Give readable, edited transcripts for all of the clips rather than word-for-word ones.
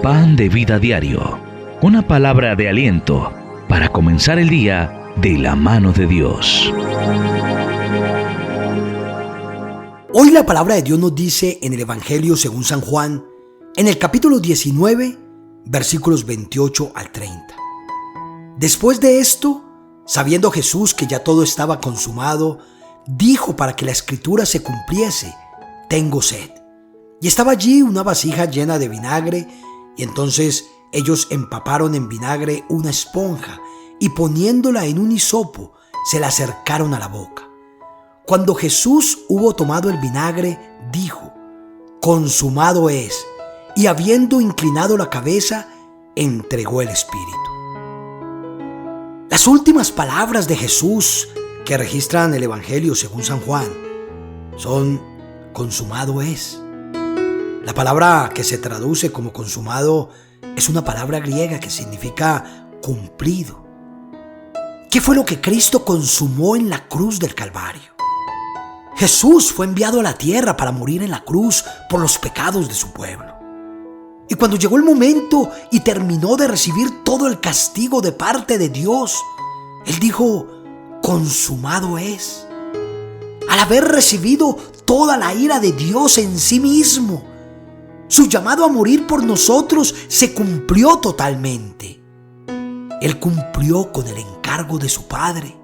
Pan de vida diario. Una palabra de aliento para comenzar el día de la mano de Dios. Hoy la palabra de Dios nos dice en el Evangelio según San Juan, en el capítulo 19, versículos 28 al 30. Después de esto, sabiendo Jesús que ya todo estaba consumado, dijo para que la escritura se cumpliese: tengo sed. Y estaba allí una vasija llena de vinagre, y entonces ellos empaparon en vinagre una esponja y poniéndola en un hisopo, se la acercaron a la boca. Cuando Jesús hubo tomado el vinagre, dijo: consumado es, y habiendo inclinado la cabeza, entregó el espíritu. Las últimas palabras de Jesús que registran el Evangelio según San Juan son: consumado es. La palabra que se traduce como consumado es una palabra griega que significa cumplido. ¿Qué fue lo que Cristo consumó en la cruz del Calvario? Jesús fue enviado a la tierra para morir en la cruz por los pecados de su pueblo. Y cuando llegó el momento y terminó de recibir todo el castigo de parte de Dios, Él dijo: consumado es. Al haber recibido toda la ira de Dios en sí mismo, su llamado a morir por nosotros se cumplió totalmente. Él cumplió con el encargo de su Padre.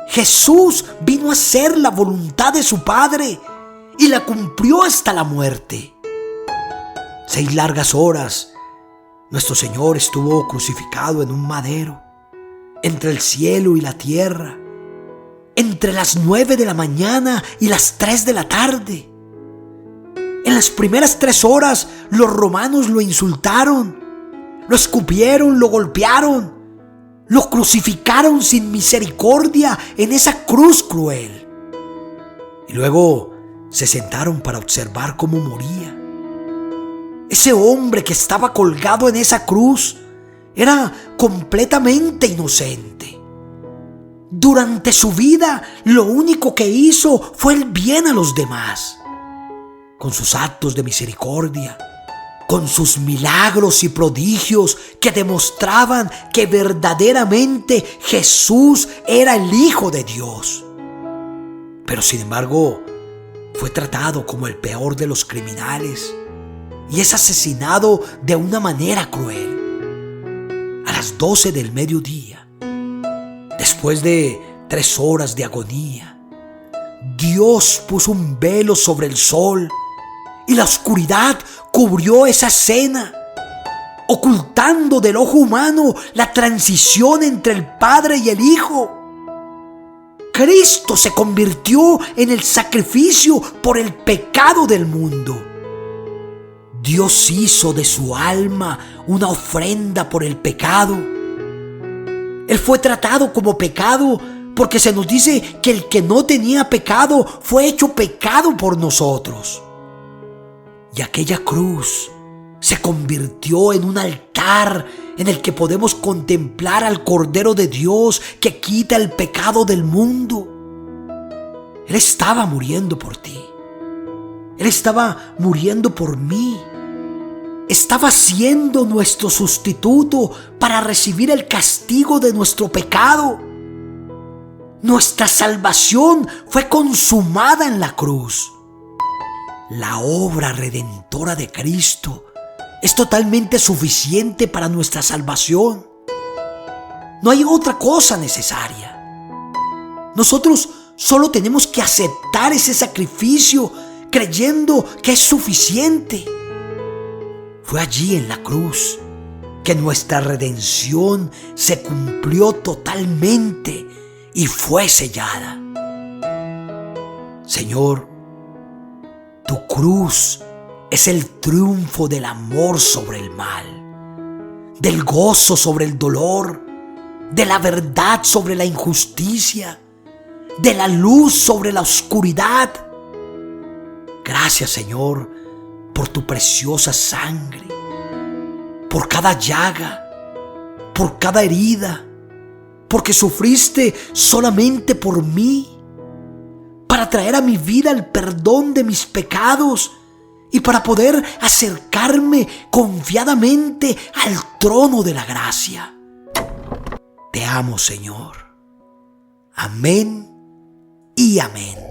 Jesús vino a hacer la voluntad de su Padre y la cumplió hasta la muerte. 6 largas horas nuestro Señor estuvo crucificado en un madero, entre el cielo y la tierra, entre las 9 de la mañana y las 3 de la tarde. En las primeras 3 horas los romanos lo insultaron, lo escupieron, lo golpearon, lo crucificaron sin misericordia en esa cruz cruel. Y luego se sentaron para observar cómo moría. Ese hombre que estaba colgado en esa cruz era completamente inocente. Durante su vida, lo único que hizo fue el bien a los demás. Con sus actos de misericordia, con sus milagros y prodigios que demostraban que verdaderamente Jesús era el Hijo de Dios. Pero sin embargo, fue tratado como el peor de los criminales y es asesinado de una manera cruel. A las 12 del mediodía, después de 3 horas de agonía, Dios puso un velo sobre el sol y la oscuridad cubrió esa escena, ocultando del ojo humano la transición entre el Padre y el Hijo. Cristo se convirtió en el sacrificio por el pecado del mundo. Dios hizo de su alma una ofrenda por el pecado. Él fue tratado como pecado porque se nos dice que el que no tenía pecado fue hecho pecado por nosotros. Y aquella cruz se convirtió en un altar en el que podemos contemplar al Cordero de Dios que quita el pecado del mundo. Él estaba muriendo por ti. Él estaba muriendo por mí. Estaba siendo nuestro sustituto para recibir el castigo de nuestro pecado. Nuestra salvación fue consumada en la cruz. La obra redentora de Cristo es totalmente suficiente para nuestra salvación. No hay otra cosa necesaria. Nosotros solo tenemos que aceptar ese sacrificio creyendo que es suficiente. Fue allí en la cruz que nuestra redención se cumplió totalmente y fue sellada. Señor, tu cruz es el triunfo del amor sobre el mal, del gozo sobre el dolor, de la verdad sobre la injusticia, de la luz sobre la oscuridad. Gracias, Señor, por tu preciosa sangre, por cada llaga, por cada herida, porque sufriste solamente por mí, para traer a mi vida el perdón de mis pecados y para poder acercarme confiadamente al trono de la gracia. Te amo, Señor. Amén y amén.